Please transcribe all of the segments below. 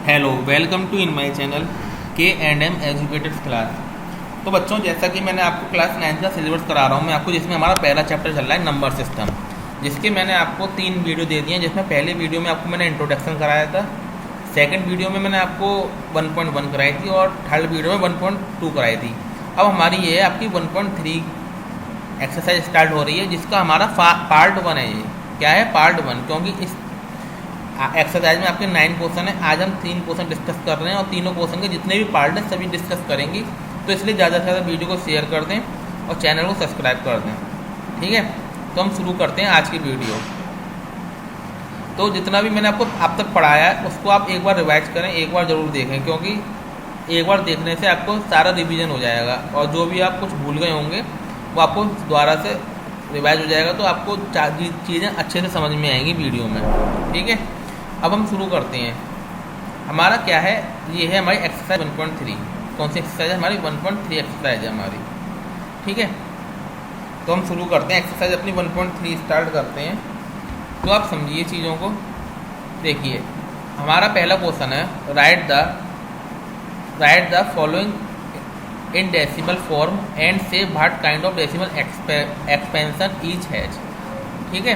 Hello, welcome to in my channel K&M educated class. तो बच्चों, जैसा कि मैंने आपको क्लास 9 का सिलेबस करा रहा हूँ मैं आपको, जिसमें हमारा पहला चैप्टर चल रहा है नंबर सिस्टम, जिसके मैंने आपको 3 वीडियो दे दिए हैं। जिसमें पहले वीडियो में आपको मैंने इंट्रोडक्शन कराया था, सेकंड वीडियो में मैंने आपको 1.1 कराई थी और थर्ड वीडियो में 1.2 कराई थी। अब हमारी ये है आपकी 1.3 एक्सरसाइज स्टार्ट हो रही है, जिसका हमारा पार्ट 1 है। ये क्या है? पार्ट 1, क्योंकि इस एक्सरसाइज में आपके 9 क्वेश्चन है। आज हम 3 क्वेश्चन डिस्कस कर रहे हैं और तीनों क्वेश्चन के जितने भी पार्ट हैं सभी डिस्कस करेंगे। तो इसलिए ज़्यादा से ज़्यादा वीडियो को शेयर कर दें और चैनल को सब्सक्राइब कर दें। ठीक है, तो हम शुरू करते हैं आज की वीडियो। तो जितना भी मैंने आपको अब तक पढ़ाया है उसको आप एक बार रिवाइज करें, एक बार ज़रूर देखें, क्योंकि एक बार देखने से आपको सारा रिवीजन हो जाएगा और जो भी आप कुछ भूल गए होंगे वो आपको दोबारा से रिवाइज हो जाएगा। तो आपको चीज़ें अच्छे से समझ में आएंगी वीडियो में। ठीक है, अब हम शुरू करते हैं। हमारा क्या है? ये है हमारी एक्सरसाइज 1.3। कौन सी एक्सरसाइज है? हमारी 1.3 एक्सरसाइज है हमारी। ठीक है, तो हम शुरू करते हैं एक्सरसाइज अपनी 1.3 स्टार्ट करते हैं। तो आप समझिए चीज़ों को। देखिए, हमारा पहला क्वेश्चन है write the following in decimal form and say what kind of decimal expansion each has. ठीक है,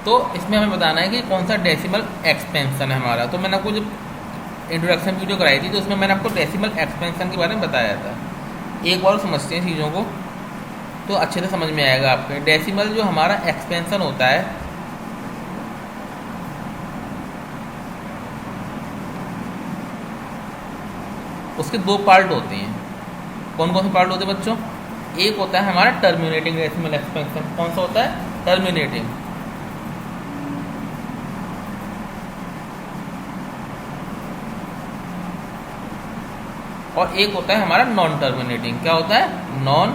तो इसमें हमें बताना है कि कौन सा डेसिमल एक्सपेंशन है हमारा। तो मैंने आपको जब इंट्रोडक्शन वीडियो कराई थी तो उसमें मैंने आपको डेसिमल एक्सपेंशन के बारे में बताया था। एक बार समझते हैं चीज़ों को तो अच्छे से समझ में आएगा आपके। डेसिमल जो हमारा एक्सपेंशन होता है, उसके 2 पार्ट होते हैं। कौन कौन से पार्ट होते हैं बच्चों? एक होता है हमारा टर्मिनेटिंग डेसिमल एक्सपेंशन। कौन सा होता है? टर्मिनेटिंग। और एक होता है हमारा नॉन टर्मिनेटिंग। क्या होता है? नॉन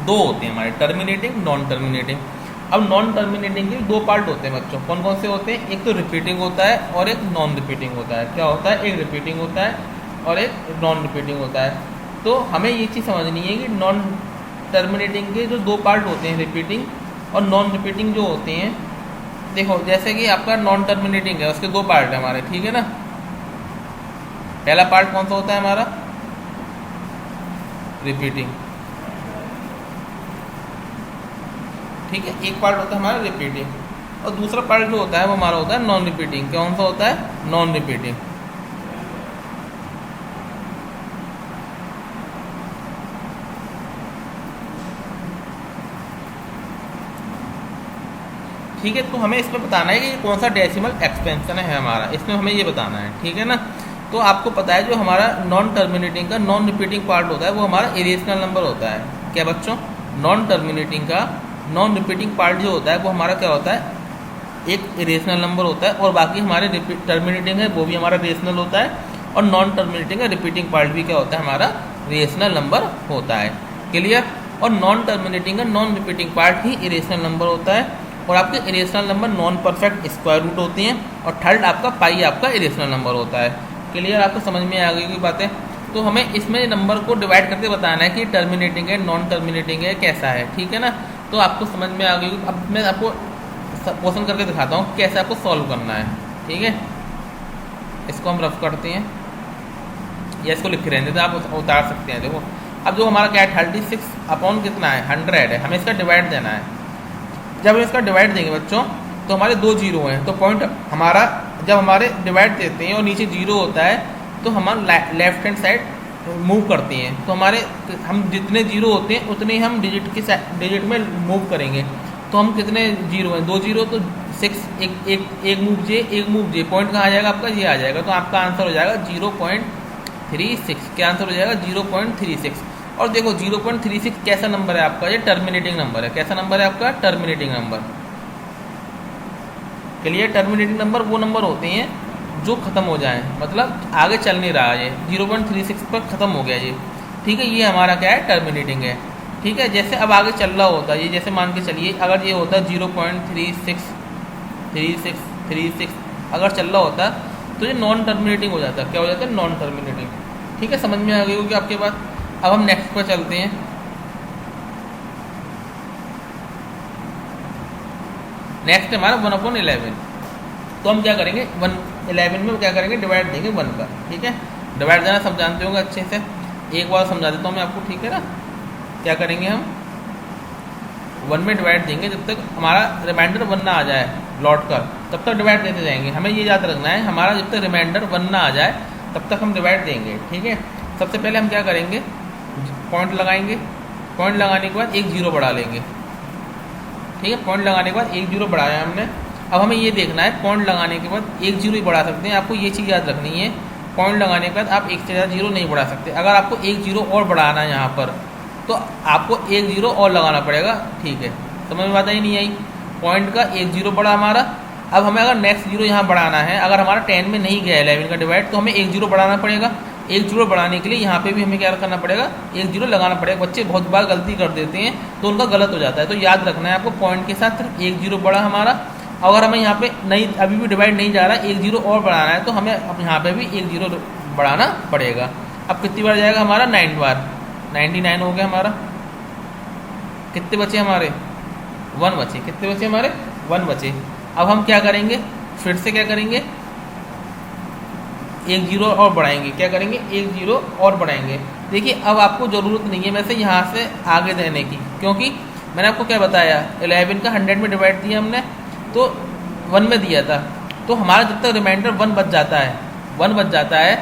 दो होते हैं हमारे, टर्मिनेटिंग, नॉन टर्मिनेटिंग। अब नॉन टर्मिनेटिंग के 2 पार्ट होते हैं बच्चों। कौन कौन से होते हैं? एक तो रिपीटिंग होता है और एक नॉन रिपीटिंग होता है। क्या होता है? एक रिपीटिंग होता है और एक नॉन रिपीटिंग होता है। तो हमें ये चीज़ समझनी है कि नॉन टर्मिनेटिंग के जो 2 पार्ट होते हैं, रिपीटिंग और नॉन रिपीटिंग जो होते हैं, देखो जैसे कि आपका नॉन टर्मिनेटिंग है, उसके 2 पार्ट है हमारे। ठीक है ना, पहला पार्ट कौन सा होता है हमारा? रिपीटिंग। ठीक है, एक पार्ट होता है हमारा रिपीटिंग और दूसरा पार्ट जो होता है वो हमारा होता है नॉन रिपीटिंग। कौन सा होता है? Non repeating. ठीक है, तो हमें इसमें बताना है कि कौन सा डेसिमल एक्सपेंशन है हमारा, इसमें हमें ये बताना है। ठीक है ना, तो आपको पता है जो हमारा नॉन टर्मिनेटिंग का नॉन रिपीटिंग पार्ट होता है वो हमारा इरेशनल नंबर होता है। क्या बच्चों? नॉन टर्मिनेटिंग का नॉन रिपीटिंग पार्ट जो होता है वो हमारा क्या होता है? एक इरेशनल नंबर होता है। और बाकी हमारे टर्मिनेटिंग है वो भी हमारा रेशनल होता है। और नॉन टर्मिनेटिंग का रिपीटिंग पार्ट भी क्या होता है? हमारा रेशनल नंबर होता है। क्लियर? और नॉन टर्मिनेटिंग का नॉन रिपीटिंग पार्ट ही इरेशनल नंबर होता है। और आपके irrational number non perfect square root होती हैं। और थर्ड आपका पाई आपका इरेशनल नंबर होता है। क्लियर? आपको समझ में आ गई की बातें? तो हमें इसमें नंबर को डिवाइड करके बताना है कि टर्मिनेटिंग है, नॉन टर्मिनेटिंग है, कैसा है। ठीक है ना, तो आपको समझ में आ गई। अब मैं आपको क्वेश्चन करके दिखाता हूँ कैसे आपको सॉल्व करना है। ठीक है, इसको हम रफ करते हैं या इसको लिख रहने देते, आप उतार सकते हैं। देखो, अब जो हमारा क्या है 36 अपॉन कितना है? 100 है। हमें इसका डिवाइड देना है। जब हम इसका डिवाइड देंगे बच्चों तो हमारे 2 जीरो हैं। तो पॉइंट हमारा जब हमारे डिवाइड देते हैं और नीचे जीरो होता है तो हम लेफ्ट हैंड साइड मूव करते हैं। तो हमारे हम जितने जीरो होते हैं उतने हम डिजिट में मूव करेंगे। तो हम कितने जीरो हैं? 2 जीरो, तो 6। एक मूव जे, एक मूव जे। पॉइंट कहाँ आ जाएगा आपका? ये आ जाएगा। तो आपका आंसर हो जाएगा 0.36। क्या आंसर हो जाएगा? 0.36। और देखो 0.36 कैसा नंबर है आपका? ये टर्मिनेटिंग नंबर है। कैसा नंबर है आपका? Terminating number. Clear? Terminating number वो नंबर होते हैं जो ख़त्म हो जाए, मतलब आगे चल नहीं रहा, ये 0.36 पर ख़त्म हो गया ये। ठीक है, ये हमारा क्या है? टर्मिनेटिंग है। ठीक है, जैसे अब आगे चल रहा होता है ये, जैसे मान के चलिए अगर ये होता है 0.36 अगर चल रहा होता तो ये नॉन टर्मिनेटिंग हो जाता। क्या हो जाता है? Non terminating. ठीक है, समझ में आ गई होगी आपके पास। अब हम नेक्स्ट पर चलते हैं। नेक्स्ट हमारा 1/11। तो हम क्या करेंगे 1/11 में क्या करेंगे डिवाइड देंगे 1 का, ठीक है। डिवाइड देना सब जानते होंगे अच्छे से, एक बार समझा देता हूँ मैं आपको, ठीक है ना। क्या करेंगे हम 1 में डिवाइड देंगे जब तक हमारा रिमाइंडर 1 ना आ जाए लौट कर, तब तक डिवाइड देते जाएंगे। हमें ये याद रखना है हमारा जब तक रिमाइंडर 1 ना आ जाए तब तक हम डिवाइड देंगे, ठीक है। सबसे पहले हम क्या करेंगे पॉइंट लगाएंगे, पॉइंट लगाने के बाद एक जीरो बढ़ा लेंगे, ठीक है। पॉइंट लगाने के बाद एक जीरो बढ़ाया हमने। अब हमें ये देखना है पॉइंट लगाने के बाद एक जीरो ही बढ़ा सकते हैं, आपको ये चीज़ याद रखनी है। पॉइंट लगाने के बाद आप एक से ज़्यादा जीरो नहीं बढ़ा सकते। अगर आपको एक जीरो और बढ़ाना है यहाँ पर तो आपको एक जीरो और लगाना पड़ेगा, ठीक है। समझ में बात ही नहीं आई। पॉइंट का एक जीरो बढ़ा हमारा। अब हमें अगर नेक्स्ट जीरो यहाँ बढ़ाना है, अगर हमारा 10 में नहीं गया 11 का डिवाइड, तो हमें एक जीरो बढ़ाना पड़ेगा। एक जीरो बढ़ाने के लिए यहाँ पे भी हमें क्या करना पड़ेगा, एक जीरो लगाना पड़ेगा। बच्चे बहुत बार गलती कर देते हैं तो उनका गलत हो जाता है, तो याद रखना है आपको पॉइंट के साथ सिर्फ एक जीरो बढ़ा हमारा। अगर हमें यहाँ पे नहीं अभी भी डिवाइड नहीं जा रहा, एक जीरो और बढ़ाना है तो हमें अब यहाँ पे भी एक जीरो बढ़ाना पड़ेगा। अब कितनी बार जाएगा हमारा 9 बार, 99 हो गया हमारा। कितने बचे हमारे 1 बचे, कितने बचे हमारे 1 बचे। अब हम क्या करेंगे फिर से क्या करेंगे एक जीरो और बढ़ाएंगे, क्या करेंगे एक जीरो और बढ़ाएंगे। देखिए अब आपको ज़रूरत नहीं है वैसे यहाँ से आगे देने की, क्योंकि मैंने आपको क्या बताया 11 का 100 में डिवाइड दिया हमने तो 1 में दिया था, तो हमारा जब तक रिमाइंडर 1 बच जाता है, 1 बच जाता है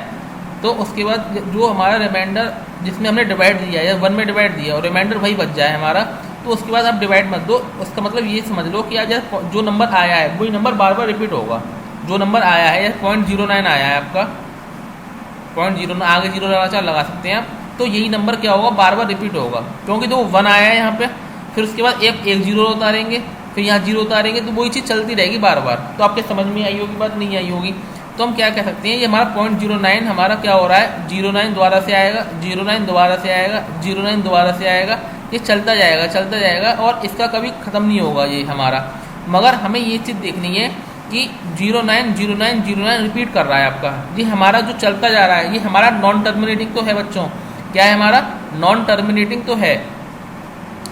तो उसके बाद जो हमारा रिमाइंडर जिसमें हमने डिवाइड दिया या 1 में डिवाइड दिया और रिमाइंडर वही बच जाए हमारा, तो उसके बाद आप डिवाइड मत दो। उसका मतलब ये समझ लो कि आज जो नंबर आया है वही नंबर बार बार रिपीट होगा। जो नंबर आया है 0.09 आया है आपका, 0.09 आगे जीरो लगा सकते हैं आप, तो यही नंबर क्या होगा बार बार रिपीट होगा, क्योंकि तो 1 आया है यहाँ पे, फिर उसके बाद एक जीरो उतारेंगे, फिर यहाँ जीरो उतारेंगे, तो वही चीज़ चलती रहेगी बार बार। तो आपके समझ में आई होगी बात, नहीं आई होगी। तो हम क्या कह सकते हैं ये हमारा 0.09 हमारा क्या हो रहा है 09 दोबारा से आएगा, 09 दोबारा से आएगा, 09 दोबारा से आएगा, ये चलता जाएगा और इसका कभी ख़त्म नहीं होगा ये हमारा। मगर हमें ये चीज़ देखनी है कि 09 रिपीट कर रहा है आपका, ये हमारा जो चलता जा रहा है ये हमारा नॉन टर्मिनेटिंग तो है बच्चों। क्या है हमारा नॉन टर्मिनेटिंग तो है।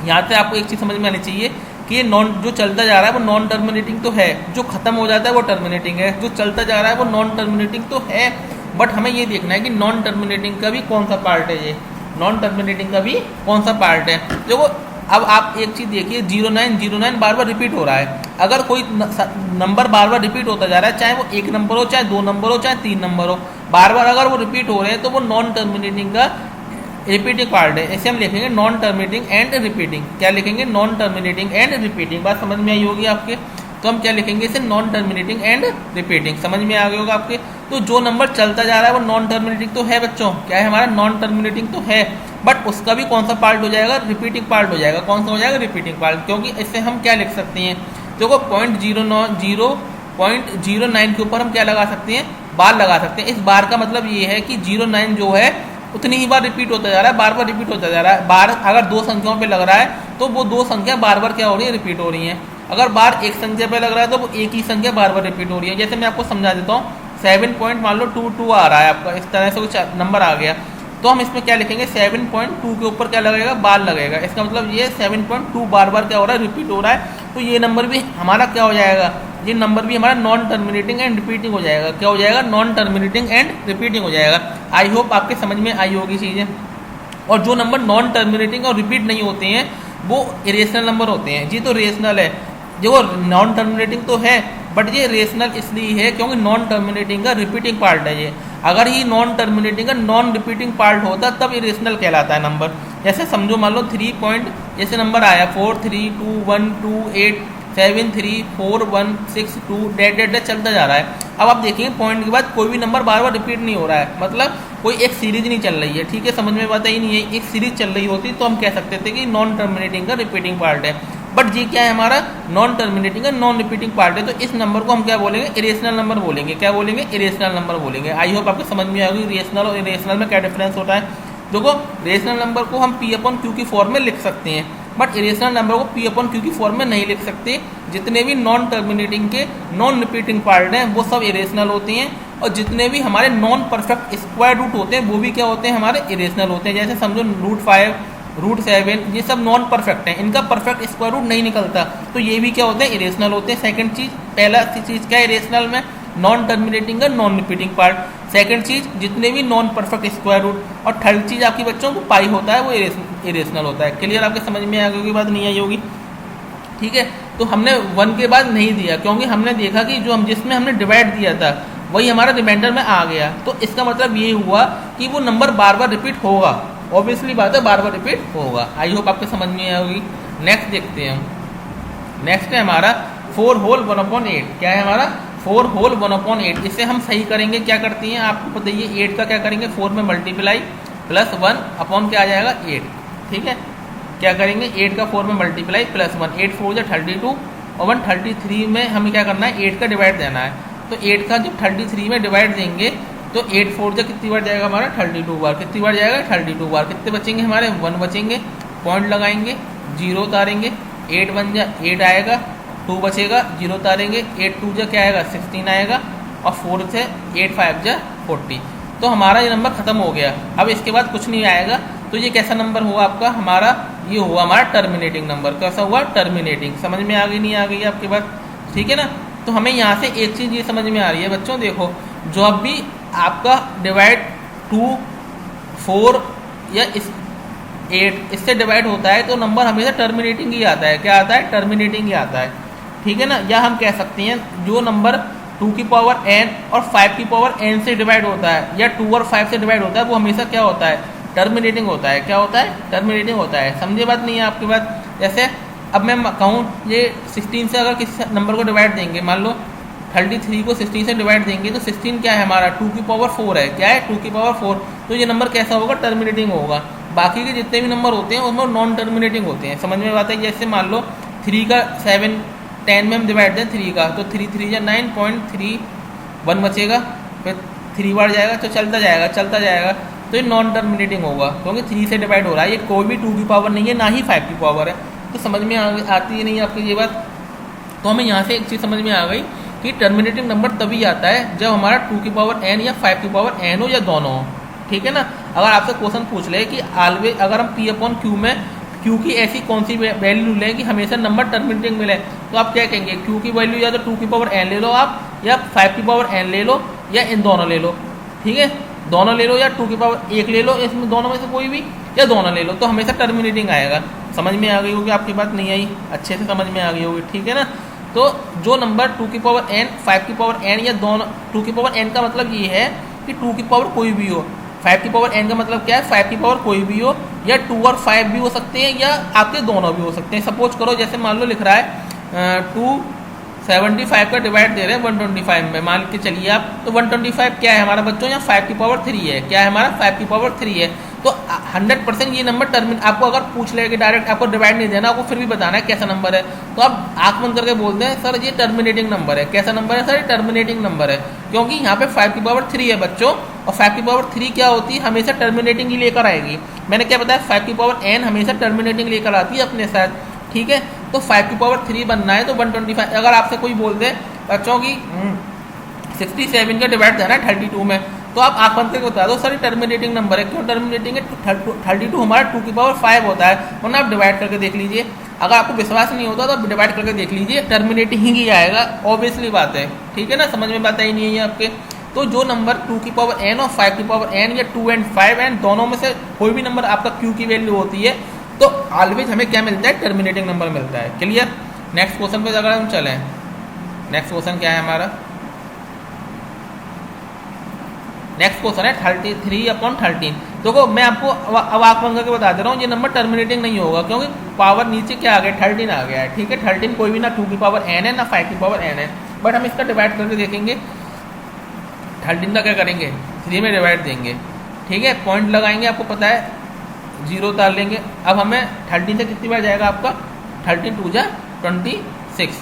यहाँ से आपको एक चीज़ समझ में आनी चाहिए कि नॉन जो चलता जा रहा है वो नॉन टर्मिनेटिंग तो है, जो खत्म हो जाता है वो टर्मिनेटिंग है, जो चलता जा रहा है वो नॉन टर्मिनेटिंग तो है। बट हमें ये देखना है कि नॉन टर्मिनेटिंग का भी कौन सा पार्ट है, ये नॉन टर्मिनेटिंग का भी कौन सा पार्ट है। देखो अब आप एक चीज़ देखिए 09 बार बार रिपीट हो रहा है। अगर कोई नंबर बार बार रिपीट होता जा रहा है, चाहे वो एक नंबर हो, चाहे 2 नंबर हो, चाहे 3 नंबर हो, बार बार अगर वो रिपीट हो रहे हैं तो वो नॉन टर्मिनेटिंग का रिपीटिंग पार्ट है। इसे हम लिखेंगे नॉन टर्मिनेटिंग एंड रिपीटिंग। क्या लिखेंगे नॉन टर्मिनेटिंग एंड रिपीटिंग। बात समझ में आई होगी आपके। तो हम क्या लिखेंगे इसे नॉन टर्मिनेटिंग एंड रिपीटिंग। समझ में आ गया होगा आपके। तो जो नंबर चलता जा रहा है वो नॉन टर्मिनेटिंग तो है बच्चों, क्या है हमारा नॉन टर्मिनेटिंग तो है, बट उसका भी कौन सा पार्ट हो जाएगा रिपीटिंग पार्ट हो जाएगा। कौन सा हो जाएगा रिपीटिंग पार्ट। क्योंकि इससे हम क्या लिख सकते हैं देखो 0.09 के ऊपर हम क्या लगा सकते हैं बार लगा सकते हैं। इस बार का मतलब ये है कि 09 जो है उतनी ही बार रिपीट होता जा रहा है, बार बार रिपीट होता जा रहा है। बार अगर 2 संख्याओं पे लग रहा है तो वो 2 संख्या बार बार क्या हो रही है रिपीट हो रही है। अगर बार एक संख्या पे लग रहा है तो वो एक ही संख्या बार बार रिपीट हो रही है। जैसे मैं आपको समझा देता हूँ 7.22 आ रहा है आपका, इस तरह से कुछ नंबर आ गया तो हम इसमें क्या लिखेंगे 7.2 के ऊपर क्या लगेगा बार लगेगा। इसका मतलब ये 7.2 बार बार क्या हो रहा है रिपीट हो रहा है। तो ये नंबर भी हमारा क्या हो जाएगा, ये नंबर भी हमारा नॉन टर्मिनेटिंग एंड रिपीटिंग हो जाएगा। क्या हो जाएगा नॉन टर्मिनेटिंग एंड रिपीटिंग हो जाएगा। आई होप आपके समझ में आई होगी चीज़ें। और जो नंबर नॉन टर्मिनेटिंग और रिपीट नहीं होते हैं वो इरेशनल नंबर होते हैं। ये तो रेशनल है, जो नॉन टर्मिनेटिंग तो है बट ये रेशनल इसलिए है क्योंकि नॉन टर्मिनेटिंग का रिपीटिंग पार्ट है ये। अगर ही नॉन टर्मिनेटिंग का नॉन रिपीटिंग पार्ट होता तब इरेशनल कहलाता है नंबर। जैसे समझो मान लो 3 पॉइंट जैसे नंबर आया 4 3 2 1 2 8 7 3 4 1 6 2 डेट चलता जा रहा है। अब आप देखेंगे पॉइंट के बाद कोई भी नंबर बार बार रिपीट नहीं हो रहा है, मतलब कोई एक सीरीज नहीं चल रही है। ठीक है, समझ में बात ही नहीं है। एक सीरीज चल रही होती तो हम कह सकते थे कि नॉन टर्मिनेटिंग का रिपीटिंग पार्ट है। बट ये क्या है हमारा नॉन टर्मिनेटिंग का नॉन रिपीटिंग पार्ट है। तो इस नंबर को हम क्या बोलेंगे इरेशनल नंबर बोलेंगे। क्या बोलेंगे इरेशनल नंबर बोलेंगे। आई होप आपको समझ में आएगी रेशनल और इरेशनल में क्या डिफरेंस होता है। देखो रेशनल नंबर को हम P/Q की फॉर्म में लिख सकते हैं बट इरेशनल नंबर को P/Q की फॉर्म में नहीं लिख सकते। जितने भी नॉन टर्मिनेटिंग के नॉन रिपीटिंग पार्ट हैं वो सब इरेशनल होते हैं और जितने भी हमारे नॉन परफेक्ट स्क्वायर रूट होते हैं वो भी क्या होते हैं हमारे इरेशनल होते हैं। जैसे समझो √5 √7, ये सब नॉन परफेक्ट हैं, इनका परफेक्ट स्क्वायर रूट नहीं निकलता, तो ये भी क्या होते हैं, इरेशनल होते हैं। सेकंड चीज़, पहला चीज़ क्या है इरेशनल में, नॉन टर्मिनेटिंग का नॉन रिपीटिंग पार्ट। सेकंड चीज़, जितने भी नॉन परफेक्ट स्क्वायर रूट। और थर्ड चीज़ आपकी बच्चों को पाई होता है, वो इरेशनल होता है। क्लियर, आपके समझ में आ गई होगी बात, नहीं आई होगी, ठीक है। तो हमने 1 के बाद नहीं दिया, क्योंकि हमने देखा कि जो हम जिसमें हमने डिवाइड दिया था वही हमारा रिमाइंडर में आ गया, तो इसका मतलब ये हुआ कि वो नंबर बार बार रिपीट होगा, ऑब्वियसली बात है, बार बार रिपीट होगा। आई होप आपके समझ में आएगी। नेक्स्ट देखते हैं हम। नेक्स्ट है हमारा 4 होल 1/8। क्या है हमारा 4 होल 1/8। इसे हम सही करेंगे, क्या करती हैं आपको पता ही है, 8 का क्या करेंगे 4 में मल्टीप्लाई प्लस 1 अपॉन क्या आ जाएगा 8, ठीक है। क्या करेंगे 8 का 4 में मल्टीप्लाई प्लस 1, 8 4 जा 32 और 133 में हमें क्या करना है 8 का डिवाइड देना है। तो 8 का जब 33 में डिवाइड देंगे तो 8 4 जा कितनी बार जाएगा हमारा 32 बार, कितनी बार जाएगा 32 बार। कितने बचेंगे हमारे 1 बचेंगे, पॉइंट लगाएंगे, 0 उतारेंगे, 8 1 जा 8 आएगा, 2 बचेगा, 0 उतारेंगे, 8 2 जा क्या आएगा 16 आएगा, और 4 से 8 5 जा 40। तो हमारा ये नंबर खत्म हो गया। अब इसके बाद कुछ नहीं आएगा, तो ये कैसा नंबर हुआ आपका, हमारा ये हुआ हमारा टर्मिनेटिंग नंबर। कैसा हुआ टर्मिनेटिंग। समझ में आ गई नहीं आ गई आपके बात, ठीक है ना। तो हमें यहाँ से एक चीज़ ये समझ में आ रही है बच्चों, देखो जब भी आपका डिवाइड 2 4 या 8 इससे डिवाइड होता है तो नंबर हमेशा टर्मिनेटिंग ही आता है। क्या आता है, टर्मिनेटिंग ही आता है, ठीक है ना। या हम कह सकते हैं जो नंबर 2 की पावर n और 5 की पावर n से डिवाइड होता है, या 2 और 5 से डिवाइड होता है, वो हमेशा क्या होता है, टर्मिनेटिंग होता है। क्या होता है, टर्मिनेटिंग होता है। समझे बात नहीं है आपकी बात। जैसे अब मैं कहूँ ये 16 से अगर किसी नंबर को डिवाइड देंगे, मान लो 33 को 16 से डिवाइड देंगे, तो 16 क्या है हमारा 2 की पावर 4 है। क्या है 2 की पावर 4, तो ये नंबर कैसा होगा, टर्मिनेटिंग होगा। बाकी के जितने भी नंबर होते हैं उसमें नॉन टर्मिनेटिंग होते हैं। समझ में बात है। जैसे मान लो 3 का 7 10 में हम डिवाइड दें 3 का, तो 3 3 या 9.31 बचेगा, फिर 3 बार जाएगा तो चलता जाएगा, तो ये नॉन टर्मिनेटिंग होगा, क्योंकि 3 से डिवाइड हो रहा है। ये कोई भी 2 की पावर नहीं है, ना ही 5 की पावर है। तो समझ में आती है नहीं आपकी ये बात। तो हमें यहाँ से एक चीज़ समझ में आ गई कि टर्मिनेटिंग नंबर तभी आता है जब हमारा 2 की पावर n या 5 की पावर n हो, या दोनों हो, ठीक है ना। अगर आपसे क्वेश्चन पूछ ले कि ऑलवेज अगर हम P/Q में Q की ऐसी कौन सी वैल्यू लें कि हमेशा नंबर टर्मिनेटिंग मिले, तो आप क्या कहेंगे, Q की वैल्यू या तो 2 की पावर n ले लो आप, या 5 की पावर n ले लो, या इन दोनों ले लो, ठीक है। दोनों ले लो या 2 की पावर 1 ले लो, इसमें दोनों में से कोई भी, या दोनों ले लो, तो हमेशा टर्मिनेटिंग आएगा। समझ में आ गई होगी आपकी बात, नहीं आई, अच्छे से समझ में आ गई होगी, ठीक है ना। तो जो नंबर 2 की पावर n 5 की पावर n या दोनों, 2 की पावर n का मतलब ये है कि 2 की पावर कोई भी हो, 5 की पावर n का मतलब क्या है 5 की पावर कोई भी हो, या 2 और 5 भी हो सकते हैं, या आपके दोनों भी हो सकते हैं। सपोज करो जैसे मान लो लिख रहा है 275 का डिवाइड दे रहे हैं 125 में, मान के चलिए आप, तो 125 क्या है हमारा बच्चों, यहाँ 5 की पावर 3 है। क्या है हमारा 5 की पावर 3 है। तो 100% ये नंबर आपको अगर पूछ ले कि डायरेक्ट आपको डिवाइड नहीं देना, आपको फिर भी बताना है कैसा नंबर है, तो आप आंख बंद करके बोलते हैं सर ये टर्मिनेटिंग नंबर है। कैसा नंबर है सर, ये टर्मिनेटिंग नंबर है, क्योंकि यहाँ पे 5 की पावर 3 है बच्चों, और 5 की पावर 3 क्या होती है, हमेशा टर्मिनेटिंग ही लेकर आएगी। मैंने क्या बताया, 5 की पावर n हमेशा टर्मिनेटिंग लेकर आती है अपने साथ, ठीक है। तो 5 की पावर 3 बनना है तो 125। अगर आपसे कोई बोल दे बच्चों की 67 का डिवाइड देना है 32 में, तो आप आंख बंद करके बता दो सर ये टर्मिनेटिंग नंबर है। क्यों टर्मिनेटिंग है, 32 हमारा 2 की पावर 5 होता है, वरना आप डिवाइड करके देख लीजिए। अगर आपको विश्वास नहीं होता तो आप डिवाइड करके देख लीजिए, टर्मिनेटिंग ही आएगा, ऑब्वियसली बात है, ठीक है ना। समझ में बात आई नहीं है आपके। तो जो नंबर 2 की पावर n और 5 की पावर n, या 2 and 5 n दोनों में से कोई भी नंबर आपका q की वैल्यू होती है, तो ऑलवेज हमें क्या मिलता है, टर्मिनेटिंग नंबर मिलता है। क्लियर। नेक्स्ट क्वेश्चन पे अगर हम चलें, नेक्स्ट क्वेश्चन क्या है हमारा, नेक्स्ट क्वेश्चन है 33/13। देखो मैं आपको अब आंख बंद करके बता दे रहा हूँ, ये नंबर टर्मिनेटिंग नहीं होगा, क्योंकि पावर नीचे क्या आ गया 13 आ गया है, ठीक है। 13 कोई भी ना 2 की पावर n है ना 5 की पावर n है, बट हम इसका डिवाइड करके देखेंगे। 13 का क्या करेंगे 3 में डिवाइड देंगे, ठीक है, पॉइंट लगाएंगे, आपको पता है 0 उतार लेंगे। अब हमें 13 से कितनी बार जाएगा आपका, 13 2 जा 26,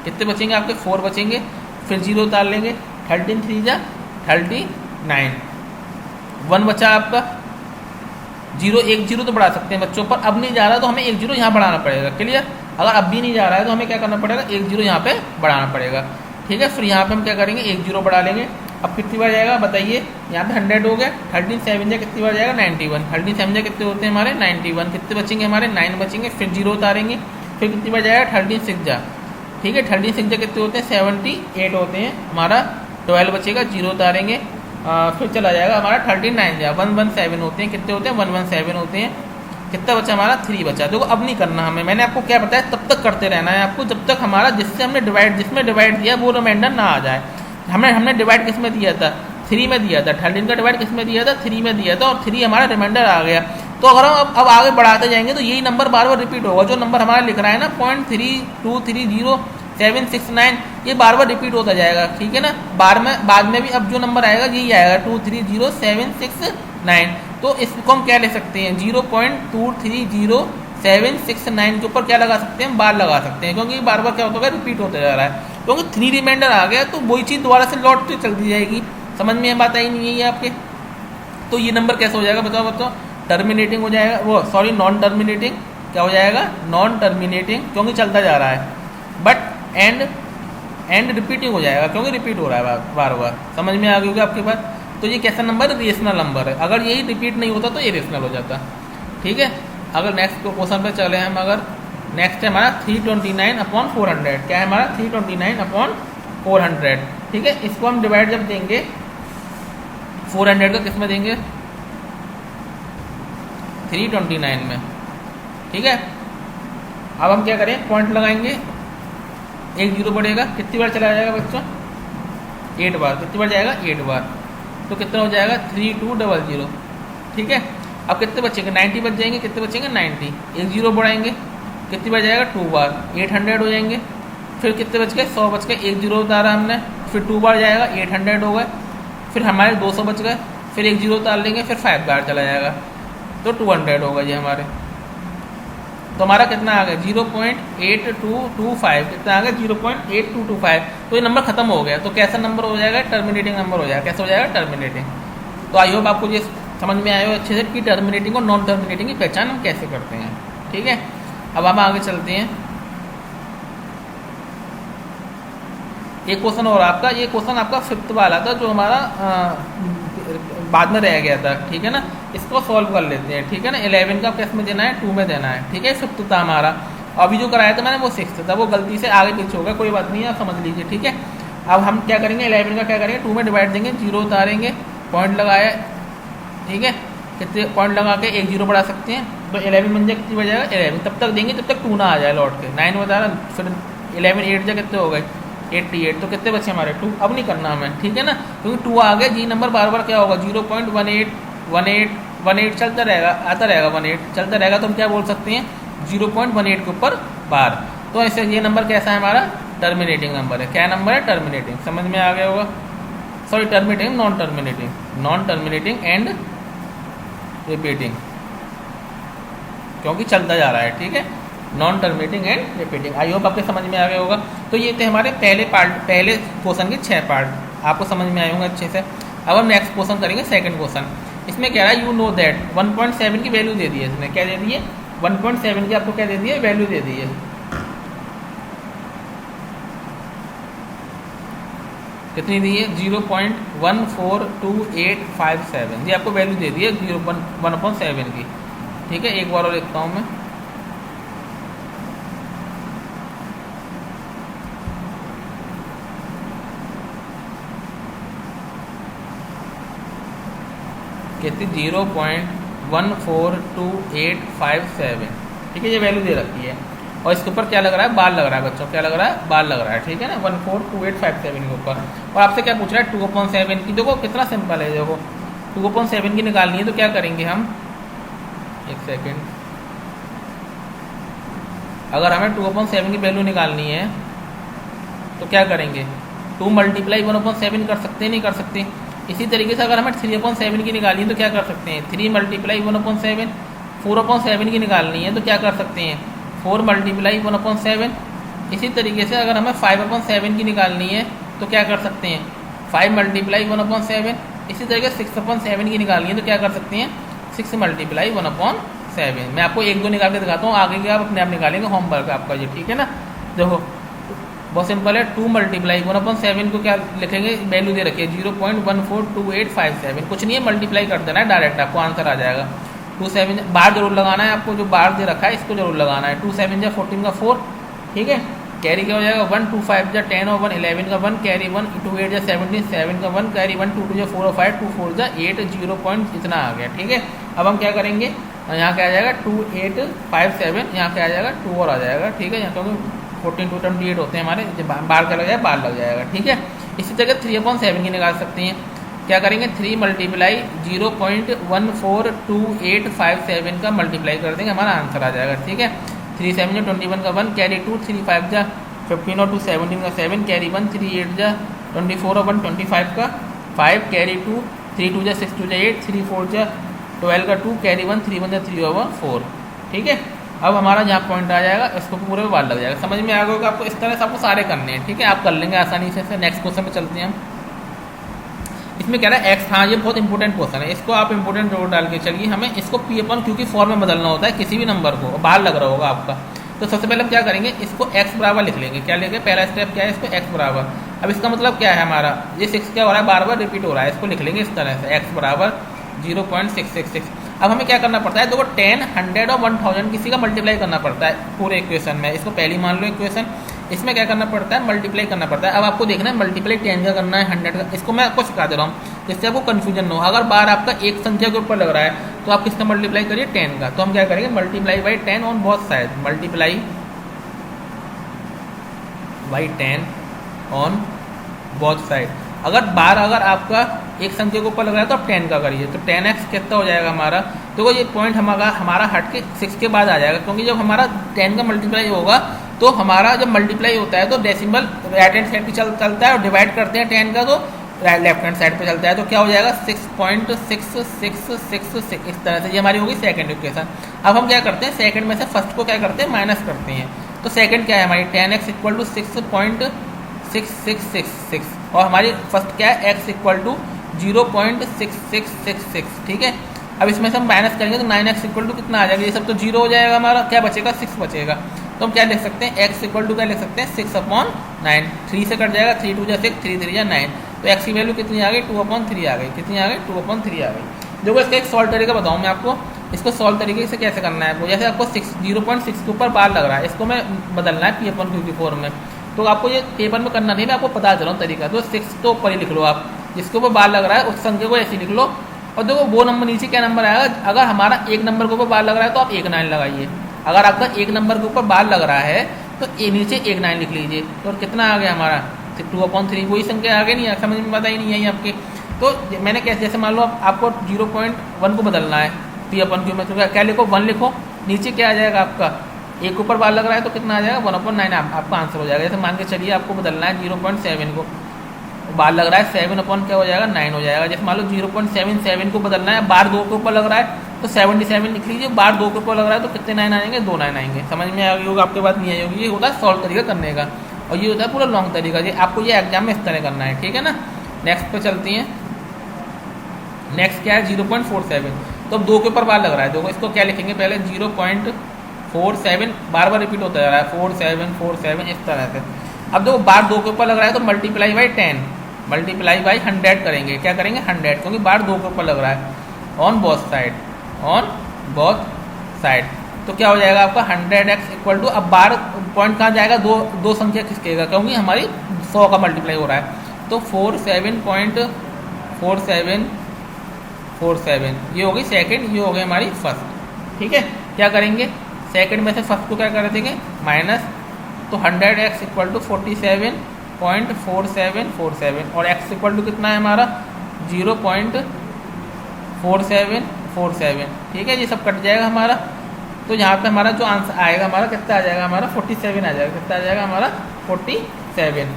कितने बचेंगे आपके 4 बचेंगे, फिर 0 उतार लेंगे, 13 3 जा 39, 1 बचा आपका, 0 1 0 तो बढ़ा सकते हैं बच्चों, पर अब नहीं जा रहा तो हमें 1 0 यहाँ बढ़ाना पड़ेगा। क्लियर। अगर अब भी नहीं जा रहा है तो हमें क्या करना पड़ेगा, 1 0 यहाँ पे बढ़ाना पड़ेगा, ठीक है। फिर यहाँ पे हम क्या करेंगे 1 0 बढ़ा लेंगे, अब कितनी बार जाएगा बताइए, यहाँ पे 100 हो गया, 13 7 जा कितनी बार जाएगा 91, 13 7 जा कितने होते हैं हमारे 91, कितने बचेंगे हमारे 9 बचेंगे, फिर 0 उतारेंगे, फिर कितनी बार जाएगा 13 6 जा, ठीक है 13 6 जा कितने होते हैं 78 होते हैं, हमारा 12 बचेगा, 0 उतारेंगे, फिर चला जाएगा हमारा 13 9 जा 117 होते हैं, कितने होते हैं 117 होते हैं, कितना बचा हमारा 3 बचा। देखो अब नहीं करना हमें, मैंने आपको क्या बताया तब तक करते रहना है आपको जब तक हमारा जिसमें डिवाइड दिया वो रिमाइंडर ना आ जाए। हमने डिवाइड किस में दिया था 3 में दिया था, 13 का डिवाइड किस में दिया था 3 में दिया था, और 3 हमारा रिमाइंडर आ गया। तो अगर हम अब आगे बढ़ाते जाएंगे तो यही नंबर बार बार रिपीट होगा, जो नंबर हमारा लिख रहा है ना 0.3230769 ये बार बार रिपीट होता जाएगा, ठीक है ना। बाद में भी अब जो नंबर आएगा यही आएगा 230769। तो इसको हम क्या ले सकते हैं 0.230769 के ऊपर क्या लगा सकते हैं बार लगा सकते हैं, क्योंकि बार बार क्या होता है रिपीट होता जा रहा है, क्योंकि 3 रिमाइंडर आ गया तो वही चीज़ दोबारा से लौट के चलती जाएगी। समझ में बात आई नहीं है आपके। तो ये नंबर कैसे हो जाएगा बताओ, टर्मिनेटिंग हो जाएगा, वो सॉरी नॉन टर्मिनेटिंग, क्या हो जाएगा नॉन टर्मिनेटिंग, क्योंकि चलता जा रहा है, बट एंड रिपीटिंग हो जाएगा क्योंकि रिपीट हो रहा है बार बार। समझ में आ गई होगी आपके पास। तो ये कैसा नंबर रेशनल नंबर है, अगर यही रिपीट नहीं होता तो ये रेशनल हो जाता, ठीक है। अगर नेक्स्ट क्वेश्चन पे चले हम, अगर नेक्स्ट है हमारा 329/400, क्या है हमारा 329/400, ठीक है। इसको हम डिवाइड जब देंगे 400 का किस में देंगे 329 में, ठीक है। अब हम क्या करें पॉइंट लगाएंगे, एक 0 बढ़ेगा, कितनी बार चला जाएगा बच्चों 8 बार, कितनी बार जाएगा 8 बार, तो कितना हो जाएगा 3200, ठीक है। अब कितने बचेंगे 90 बच जाएंगे, कितने बचेंगे 90, एक 0 बढ़ाएंगे, कितनी बार जाएगा 2 बार, 800 हो जाएंगे, फिर कितने बच गए 100 बच गए, एक 0 उतारा हमने, फिर 2 बार जाएगा 800 हो गए, फिर हमारे 200 बच गए, फिर एक 0 उतार लेंगे, फिर 5 बार चला जाएगा तो 200 होगा ये हमारे। तो हमारा कितना आ गया 0.8225, कितना आ गया 0.8225। तो ये नंबर खत्म हो गया, तो कैसा नंबर हो जाएगा टर्मिनेटिंग नंबर हो जाएगा, कैसा हो जाएगा टर्मिनेटिंग। तो आई होप आपको ये समझ में आया हो अच्छे से कि टर्मिनेटिंग और नॉन टर्मिनेटिंग की पहचान हम कैसे करते हैं, ठीक है। अब हम आगे चलते हैं, एक क्वेश्चन और आपका, ये क्वेश्चन आपका 5th वाला था जो हमारा बाद में रह गया था, ठीक है ना। इसको सॉल्व कर लेते हैं, ठीक है ना। 11 का किस में देना है 2 में देना है, ठीक है। 5th था हमारा, अभी जो कराया था मैंने वो 6th था, वो गलती से आगे पीछे होगा, कोई बात नहीं है, आप समझ लीजिए, ठीक है। अब हम क्या करेंगे 11 का क्या करेंगे 2 में डिवाइड देंगे, 0 उतारेंगे, पॉइंट लगाया, ठीक है। कितने पॉइंट लगा के एक 0 बढ़ा सकते हैं, तो 11 बन जाए, कितनी बन जाएगा 11, तब तक देंगे जब तक 2 ना आ जाए लौट के, 9 बता रहा, फिर 11 8 जा कितने हो गए 88, तो कितने बचे हमारे 2। अब नहीं करना हमें, ठीक है ना, क्योंकि 2 आ गए, जी नंबर बार बार क्या होगा 0.18 चलता रहेगा, आता रहेगा 18 चलता रहेगा, तो हम क्या बोल सकते हैं 0.18 के ऊपर बार। तो ऐसे ये नंबर कैसा है हमारा टर्मिनेटिंग नंबर है, क्या नंबर है टर्मिनेटिंग, समझ में आ गया होगा। Sorry terminating non terminating and repeating, क्योंकि चलता जा रहा है, ठीक है। Non terminating and repeating, I hope आपके समझ में आ गया होगा। तो ये थे हमारे पहले क्वेश्चन के 6 पार्ट, आपको समझ में आए होंगे अच्छे से। अब हम नेक्स्ट क्वेश्चन करेंगे, सेकंड क्वेश्चन। इसमें कह रहा है यू नो दैट 1.7 की वैल्यू दे दी है, इसमें क्या दे दी है 1.7 की आपको क्या दे दी है वैल्यू दे दी है। कितनी दी है 0.142857, जी आपको वैल्यू दे दी है 1/7 की, ठीक है। एक बार और लिखता हूँ मैं, कितनी 0.142857, ठीक है, ये वैल्यू दे रखी है। और इसके ऊपर क्या लग रहा है बार लग रहा है बच्चों, क्या लग रहा है बार लग रहा है, ठीक है ना 142857 के ऊपर। और आपसे क्या पूछ रहा है 2/7 की, देखो कितना सिंपल है, देखो 2/7 की निकालनी है तो क्या करेंगे हम, एक सेकेंड, अगर हमें 2/7 की वैल्यू निकालनी है तो क्या करेंगे 2 मल्टीप्लाई 1/7 कर सकते हैं, नहीं कर सकते। इसी तरीके से अगर हमें 3/7 की निकालनी है तो क्या कर सकते हैं 3 मल्टीप्लाई 1/7, 4/7 की निकालनी है तो क्या कर सकते हैं 4 मल्टीप्लाई 1/7। इसी तरीके से अगर हमें 5/7 की निकालनी है तो क्या कर सकते हैं 5 मल्टीप्लाई 1/7। इसी तरीके से 6/7 की निकालनी है तो क्या कर सकते हैं 6 मल्टीप्लाई 1/7। मैं आपको 1 2 निकाल के दिखाता हूँ, आगे के आप अपने आप निकालेंगे, होमवर्क आपका ये, ठीक है ना। देखो बहुत सिंपल है, 2 मल्टीप्लाई 1/7 को क्या लिखेंगे, वैल्यू दे रखिए 0.142857, कुछ नहीं है, मल्टीप्लाई कर देना है डायरेक्ट, आपको आंसर आ जाएगा। 27 बार जरूर लगाना है आपको, जो बार दे रखा है इसको जरूर लगाना है। 2 7 जा 14 का 4, ठीक है। कैरी क्या हो जाएगा 1 2 5 जा 10 और 1 11 का 1, कैरी 1 2 8 जा 17 7 का 1, कैरी 1 2 2 जा 4 और 5 2 4 जा 8 0 पॉइंट इतना आ गया, ठीक है। अब हम क्या करेंगे, यहाँ क्या आ जाएगा 2 8 5 7, यहाँ क्या आ जाएगा 2 और आ जाएगा, ठीक है। यहाँ क्योंकि 14 2 28 होते हैं हमारे, जब बार क्या लग जाएगा बार लग जाएगा, ठीक है। इसी तरह 3/7 की निकाल सकते हैं, क्या करेंगे 3 मल्टीप्लाई 0.142857 का मल्टीप्लाई कर देंगे, हमारा आंसर आ जाएगा, ठीक है। 3 7 जा 21 का 1, कैरी 2 3 5 जा 15 और 2 17 का 7, कैरी 1 3 8 जा 24 और 1 25 का 5, कैरी 2 3 2 जा 6 2 जा 8 3 4 जा 12 का 2, कैरी 1 3 1 जा 3 और 4, ठीक है। अब हमारा जहाँ पॉइंट आ जाएगा इसको पूरे में बार लग जाएगा, समझ में आ गया होगा आपको। इस तरह से आपको सारे करने हैं, ठीक है, आप कर लेंगे आसानी से। नेक्स्ट क्वेश्चन पे चलते हैं हम। इसमें कह रहा है एक्स, हाँ ये बहुत इंपॉर्टेंट क्वेश्चन है, इसको आप इंपॉर्टेंट जरूर डाल के चलिए। हमें इसको P/Q की फॉर्म में बदलना होता है किसी भी नंबर को, बाहर लग रहा होगा आपका। तो सबसे पहले हम क्या करेंगे, इसको x बराबर लिख लेंगे। क्या लेंगे, पहला स्टेप क्या है, इसको x बराबर। अब इसका मतलब क्या है, हमारा ये 6 क्या हो रहा है, बार बार रिपीट हो रहा है, इसको लिख लेंगे इस तरह से, x बराबर 0.666। अब हमें क्या करना पड़ता है, देखो 10 100 और 1000 किसी का मल्टीप्लाई करना पड़ता है पूरे इक्वेशन में। इसको पहली मान लो इक्वेशन, इसमें क्या करना पड़ता है, मल्टीप्लाई करना पड़ता है। अब आपको देखना है मल्टीप्लाई 10 का करना है 100 का, इसको मैं आपको सिखा दे रहा हूँ जिससे आपको कन्फ्यूजन हो। अगर बार आपका एक संख्या के ऊपर लग रहा है तो आप किसका मल्टीप्लाई करिए, 10 का। तो हम क्या करेंगे, multiply by 10 on both side, multiply by 10 on both side. अगर बार अगर आपका एक संख्या के ऊपर लग रहा है तो आप 10 का करिए, तो 10x कितना हो जाएगा हमारा। तो ये पॉइंट हमारा हट के 6 के बाद आ जाएगा, क्योंकि जब हमारा 10 का मल्टीप्लाई होगा तो हमारा जब मल्टीप्लाई होता है तो डेसिमल राइट हैंड साइड पे चलता है, और डिवाइड करते हैं 10 का तो लेफ्ट हैंड साइड पे चलता है। तो क्या हो जाएगा 6.6666, इस तरह से। ये हमारी होगी सेकंड इक्वेशन। अब हम क्या करते हैं, सेकंड में से फर्स्ट को क्या करते हैं, माइनस करते हैं। तो सेकंड क्या है हमारी, 10x इक्वल टू 6.6666, और हमारी फर्स्ट क्या है, x इक्वल टू 0.6666, ठीक है। अब इसमें से हम माइनस करेंगे तो 9x इक्वल टू कितना आ जाएगा, ये सब तो 0 हो जाएगा, हमारा क्या बचेगा 6 बचेगा। तो हम क्या लिख सकते हैं, x इक्वल टू क्या लिख सकते हैं 6/9, 3 से कट जाएगा, 3 2 जा 6 3 3 जा 9, तो x की वैल्यू कितनी आ गई 2/3 आ गई, कितनी आ गई 2/3 आ गई। देखो इसका एक सॉल्व तरीका बताऊँ मैं आपको, इसको सॉल्व तरीके से कैसे करना है आपको। जैसे आपको 0.6 के ऊपर बार लग रहा है, इसको मैं बदलना है P/Q की फॉर्म में, तो आपको ये पेपर में करना नहीं, मैं आपको बता दे रहा हूँ तरीका। तो 6 तो ऊपर ही लिख लो आप, जिसके ऊपर बार लग रहा है उस संख्या को ऐसे लिख लो, और देखो वो नंबर नीचे क्या नंबर आएगा। अगर हमारा एक नंबर के ऊपर बार लग रहा है तो आप 1 9 लगाइए, अगर आपका एक नंबर के ऊपर बार लग रहा है तो नीचे 1 9 लिख लीजिए। तो कितना आ गया हमारा 2/3, वही संख्या आगे नहीं है, समझ में पता ही नहीं है आपके। तो मैंने कैसे, जैसे मान लो आपको 0.1 को बदलना है P/Q में, तो क्या लिखो 1 लिखो, नीचे क्या आ जाएगा आपका, एक ऊपर बार लग रहा है तो कितना आ जाएगा 1/9, आपका आंसर हो जाएगा। जैसे मान के चलिए आपको बदलना है 0.7 को, बार लग रहा है 7 क्या हो जाएगा 9 हो जाएगा। जैसे मान लो 0.77 को बदलना है, बार 2 के ऊपर लग रहा है तो 77 लिख लीजिए, बार 2 के ऊपर लग रहा है तो कितने 9 आएंगे, 2 9 आएंगे। समझ में आ गई होगा, आपके बात नहीं आई होगी। ये होता है सॉल्व तरीका करने का, और ये होता है पूरा लॉन्ग तरीका। ये आपको ये एग्जाम में इस तरह करना है, ठीक है ना। नेक्स्ट पे चलती हैं। नेक्स्ट क्या है 0.47, तो अब 2 के ऊपर बार लग रहा है, देखो इसको क्या लिखेंगे पहले 0.47, बार बार रिपीट होता जा रहा है 47 इस तरह से। अब देखो बार 2 के ऊपर लग रहा है तो मल्टीप्लाई बाई 10, मल्टीप्लाई बाई 100 करेंगे, क्या करेंगे 100, क्योंकि बार 2 के ऊपर लग रहा है, ऑन बोथ साइड। तो क्या हो जाएगा आपका 100x इक्वल टू, अब बार पॉइंट कहाँ जाएगा, दो संख्या खिसकेगा, क्योंकि हमारी 100 का मल्टीप्लाई हो रहा है। तो 47.47 ये हो गई सेकंड, ये हो गई हमारी फर्स्ट, ठीक है। क्या करेंगे, सेकंड में से फर्स्ट को क्या कर देंगे माइनस, तो 100x इक्वल टू 47.4747, और x इक्वल टू कितना है हमारा 0.4747, ठीक है। ये सब कट जाएगा हमारा, तो यहाँ पे हमारा जो आंसर आएगा हमारा कितना आ जाएगा, हमारा 47 आ जाएगा, कितना आ जाएगा हमारा 47,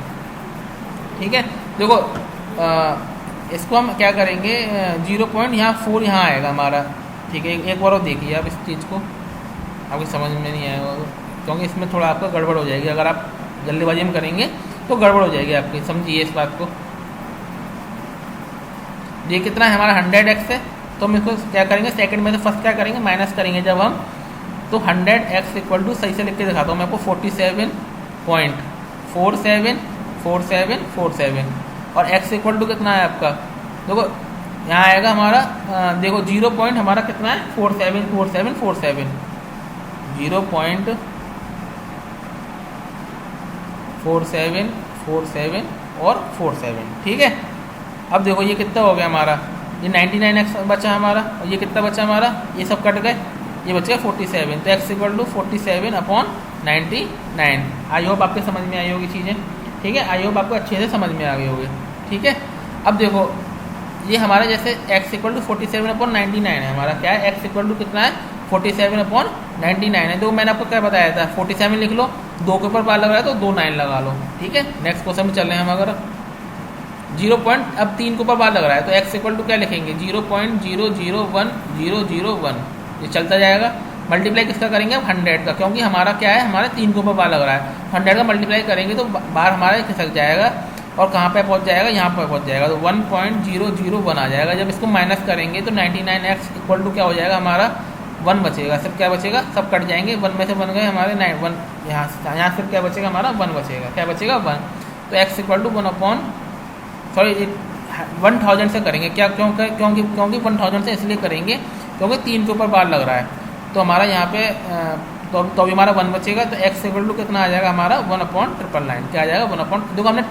ठीक है। देखो इसको हम क्या करेंगे 0.4 यहाँ आएगा हमारा, ठीक है। एक बार और देखिए आप इस चीज़ को, आपकी समझ में नहीं आएगा क्योंकि इसमें थोड़ा आपका गड़बड़ हो जाएगी, अगर आप जल्दीबाजी में करेंगे तो गड़बड़ हो जाएगी आपकी, समझिए इस बात को। ये कितना है हमारा 100x है, तो हम इसको क्या करेंगे सेकंड में से फर्स्ट क्या करेंगे माइनस करेंगे जब हम, तो 100x इक्वल टू, सही से लिख के दिखाता हूँ मैं आपको, 474747 और x इक्वल टू कितना है आपका, देखो यहाँ आएगा हमारा देखो 0 पॉइंट हमारा कितना है 474747 0.4747 और 47, ठीक है। अब देखो ये कितना हो गया हमारा, ये 99x बचा हमारा और ये कितना बचा हमारा, ये सब कट गए, ये बच गया 47, तो x equal to 47/99। I hope आपके समझ में आई होगी चीज़ें, ठीक है। आई होप आपको अच्छे से समझ में आ गई होगी, ठीक है। अब देखो ये हमारा जैसे x इक्वल टू 47/99 है हमारा, क्या है x इक्वल टू कितना है 47/99 है। तो मैंने आपको क्या बताया था 47 लिख लो, 2 के ऊपर बार लग रहा है तो 2 9 लगा लो, ठीक है। नेक्स्ट क्वेश्चन में चल रहे हैं हम। अगर 0 पॉइंट अब 3 के ऊपर बार लग रहा है तो x इक्वल टू क्या लिखेंगे 0.001001, ये चलता जाएगा। मल्टीप्लाई किसका करेंगे अब 100 का, क्योंकि हमारा क्या है हमारे 3 के ऊपर बार लग रहा है, 100 का मल्टीप्लाई करेंगे तो बार हमारा खिसक जाएगा और कहाँ पे पहुँच जाएगा, यहाँ पर पहुँच जाएगा, तो 1.001 आ जाएगा। जब इसको माइनस करेंगे तो 99x इक्वल टू क्या हो जाएगा हमारा 1 बचेगा, सब क्या बचेगा, सब कट जाएंगे, 1 में से बन गए हमारे 1, यहाँ से क्या बचेगा हमारा 1 बचेगा, क्या बचेगा 1। तो x इक्वल टू 1000 से करेंगे क्या, क्योंकि 1000 से इसलिए करेंगे क्योंकि 3 के ऊपर बार लग रहा है, तो हमारा यहाँ पे तो अभी हमारा 1 बचेगा। तो x इक्वल टू कितना आ जाएगा हमारा 1/999, क्या आ जाएगा 1 देखो हमने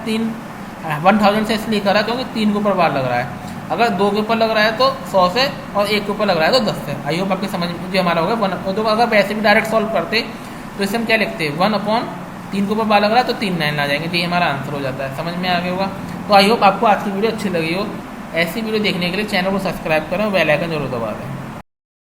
1000 से इसलिए करा क्योंकि 3 के ऊपर बार लग रहा है, अगर 2 के ऊपर लग रहा है तो 100 से और 1 के ऊपर लग रहा है तो 10 से। आई होप आपकी समझ जो हमारा होगा 1। तो अगर वैसे भी डायरेक्ट सॉल्व करते तो इससे हम क्या लिखते 1/3 के ऊपर बार लग रहा है तो 3 9 आ जाएंगे, तो ये हमारा आंसर हो जाता है। समझ में आ गया होगा। तो आई होप आपको आज की वीडियो अच्छी लगी हो। ऐसी वीडियो देखने के लिए चैनल को सब्सक्राइब करें और बेल आइकन जरूर दबा दें।